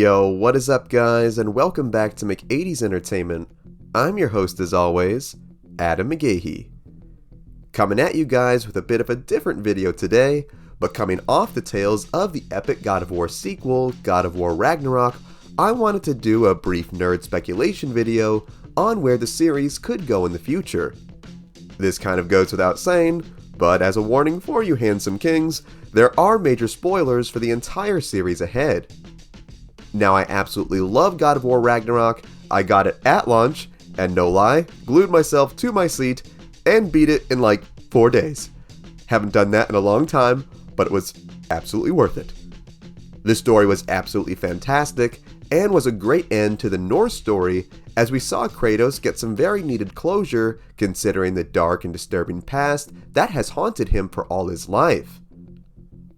Yo, what is up guys, and welcome back to McAtee's Entertainment. I'm your host as always, Adam McGahee. Coming at you guys with a bit of a different video today, but coming off the tails of the epic God of War sequel, God of War Ragnarok, I wanted to do a brief nerd speculation video on where the series could go in the future. This kind of goes without saying, but as a warning for you handsome kings, there are major spoilers for the entire series ahead. Now, I absolutely love God of War Ragnarok. I got it at launch, and no lie, glued myself to my seat and beat it in like 4 days. Haven't done that in a long time, but it was absolutely worth it. The story was absolutely fantastic, and was a great end to the Norse story, as we saw Kratos get some very needed closure considering the dark and disturbing past that has haunted him for all his life.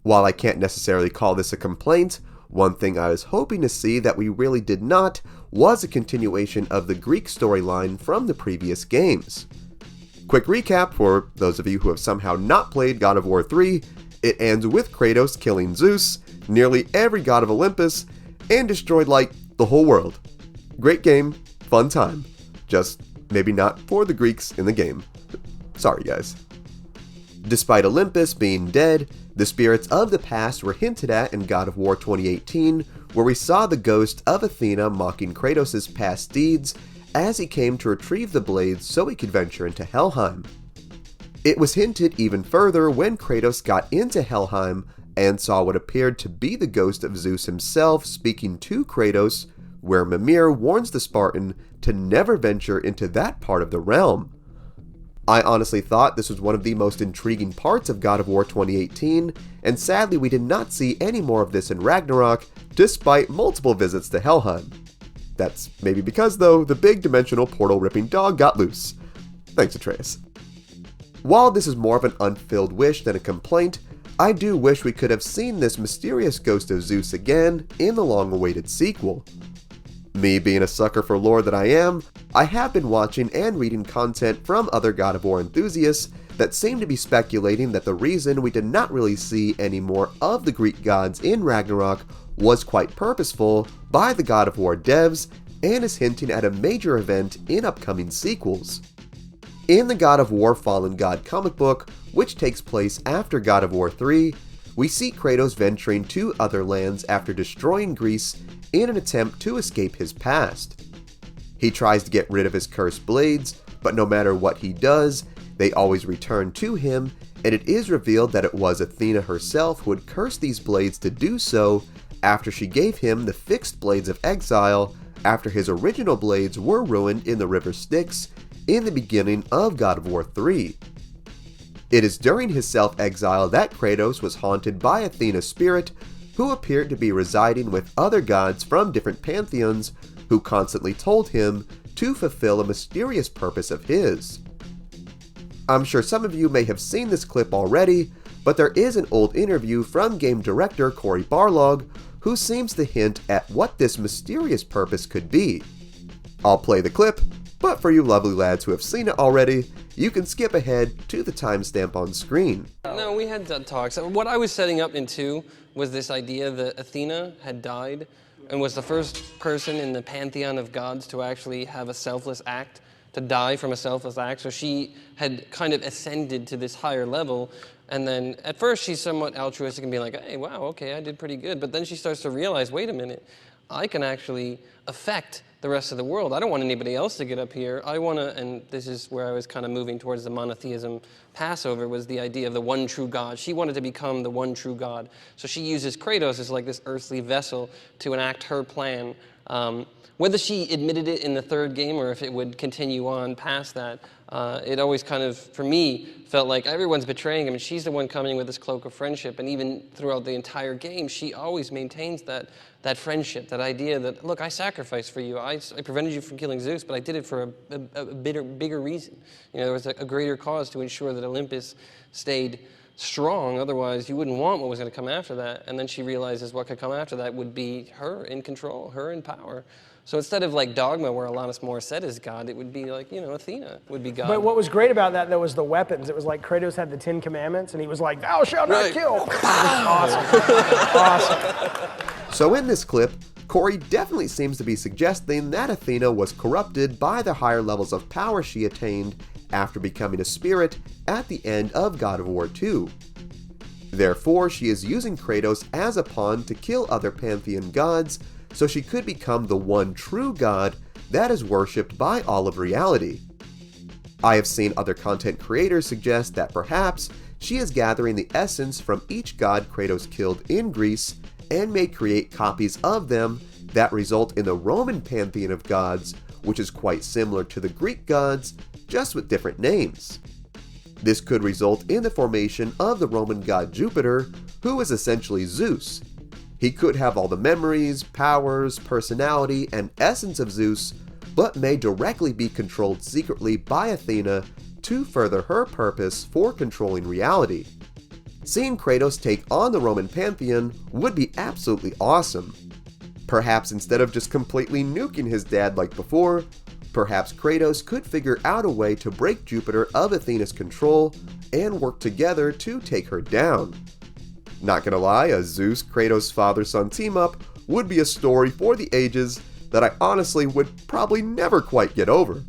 While I can't necessarily call this a complaint, one thing I was hoping to see that we really did not was a continuation of the Greek storyline from the previous games. Quick recap for those of you who have somehow not played God of War 3, it ends with Kratos killing Zeus, nearly every god of Olympus, and destroyed like the whole world. Great game, fun time, just maybe not for the Greeks in the game. Sorry guys. Despite Olympus being dead, the spirits of the past were hinted at in God of War 2018, where we saw the ghost of Athena mocking Kratos' past deeds as he came to retrieve the blades so he could venture into Helheim. It was hinted even further when Kratos got into Helheim and saw what appeared to be the ghost of Zeus himself speaking to Kratos, where Mimir warns the Spartan to never venture into that part of the realm. I honestly thought this was one of the most intriguing parts of God of War 2018, and sadly we did not see any more of this in Ragnarok, despite multiple visits to Helheim. That's maybe because, though, the big dimensional portal-ripping dog got loose. Thanks, Atreus. While this is more of an unfulfilled wish than a complaint, I do wish we could have seen this mysterious ghost of Zeus again in the long-awaited sequel. Me being a sucker for lore that I am, I have been watching and reading content from other God of War enthusiasts that seem to be speculating that the reason we did not really see any more of the Greek gods in Ragnarok was quite purposeful by the God of War devs and is hinting at a major event in upcoming sequels. In the God of War Fallen God comic book, which takes place after God of War 3, we see Kratos venturing to other lands after destroying Greece in an attempt to escape his past. He tries to get rid of his cursed blades, but no matter what he does, they always return to him, and it is revealed that it was Athena herself who had cursed these blades to do so after she gave him the fixed blades of exile after his original blades were ruined in the river Styx in the beginning of God of War 3. It is during his self-exile that Kratos was haunted by Athena's spirit, who appeared to be residing with other gods from different pantheons who constantly told him to fulfill a mysterious purpose of his. I'm sure some of you may have seen this clip already, but there is an old interview from game director Cory Barlog who seems to hint at what this mysterious purpose could be. I'll play the clip, but for you lovely lads who have seen it already, you can skip ahead to the timestamp on screen. No, we had talks. What I was setting up into was this idea that Athena had died and was the first person in the pantheon of gods to actually have a selfless act, to die from a selfless act. So she had kind of ascended to this higher level, and then at first she's somewhat altruistic and being like, hey, wow, okay, I did pretty good. But then she starts to realize, wait a minute, I can actually affect the rest of the world. I don't want anybody else to get up here. I want to, and this is where I was kind of moving towards the monotheism Passover, was the idea of the one true God. She wanted to become the one true God. So she uses Kratos as like this earthly vessel to enact her plan. Whether she admitted it in the third game or if it would continue on past that, it always kind of, for me, felt like everyone's betraying him, and she's the one coming with this cloak of friendship. And even throughout the entire game, she always maintains that friendship, that idea that, look, I sacrificed for you. I prevented you from killing Zeus, but I did it for a bigger reason. You know, there was a greater cause to ensure that Olympus stayed strong. Otherwise, you wouldn't want what was going to come after that. And then she realizes what could come after that would be her in control, her in power. So instead of like Dogma, where Alanis Morissette is God, it would be like, you know, Athena would be God. But what was great about that, though, was the weapons. It was like Kratos had the 10 Commandments, and he was like, thou shalt not kill. Awesome. Awesome. So in this clip, Corey definitely seems to be suggesting that Athena was corrupted by the higher levels of power she attained after becoming a spirit at the end of God of War 2. Therefore, she is using Kratos as a pawn to kill other pantheon gods so she could become the one true god that is worshipped by all of reality. I have seen other content creators suggest that perhaps she is gathering the essence from each god Kratos killed in Greece and may create copies of them that result in the Roman pantheon of gods, which is quite similar to the Greek gods, just with different names. This could result in the formation of the Roman god Jupiter, who is essentially Zeus. He could have all the memories, powers, personality, and essence of Zeus, but may directly be controlled secretly by Athena to further her purpose for controlling reality. Seeing Kratos take on the Roman pantheon would be absolutely awesome. Perhaps instead of just completely nuking his dad like before, perhaps Kratos could figure out a way to break Jupiter of Athena's control and work together to take her down. Not gonna lie, a Zeus-Kratos father-son team-up would be a story for the ages that I honestly would probably never quite get over.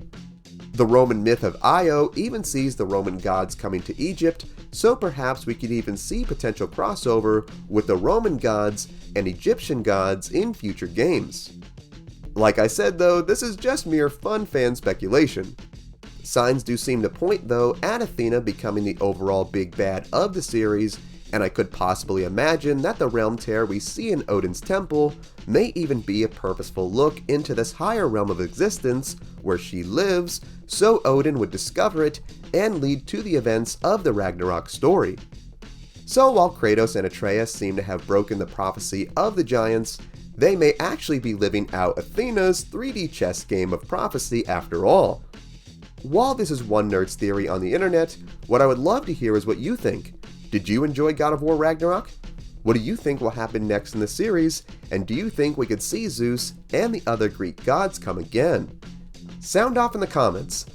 The Roman myth of Io even sees the Roman gods coming to Egypt, so perhaps we could even see potential crossover with the Roman gods and Egyptian gods in future games. Like I said though, this is just mere fun fan speculation. Signs do seem to point though at Athena becoming the overall big bad of the series, and I could possibly imagine that the realm tear we see in Odin's temple may even be a purposeful look into this higher realm of existence where she lives, so Odin would discover it and lead to the events of the Ragnarok story. So while Kratos and Atreus seem to have broken the prophecy of the giants, they may actually be living out Athena's 3D chess game of prophecy after all. While this is one nerd's theory on the internet, what I would love to hear is what you think. Did you enjoy God of War Ragnarok? What do you think will happen next in the series, and do you think we could see Zeus and the other Greek gods come again? Sound off in the comments.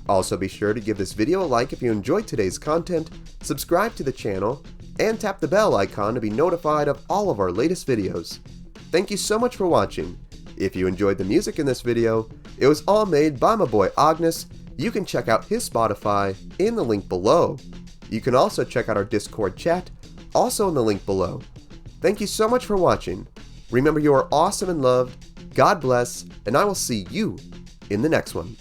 Also be sure to give this video a like if you enjoyed today's content, subscribe to the channel, and tap the bell icon to be notified of all of our latest videos. Thank you so much for watching. If you enjoyed the music in this video, it was all made by my boy Ognihs. You can check out his Spotify in the link below. You can also check out our Discord chat, also in the link below. Thank you so much for watching. Remember, you are awesome and loved. God bless, and I will see you in the next one.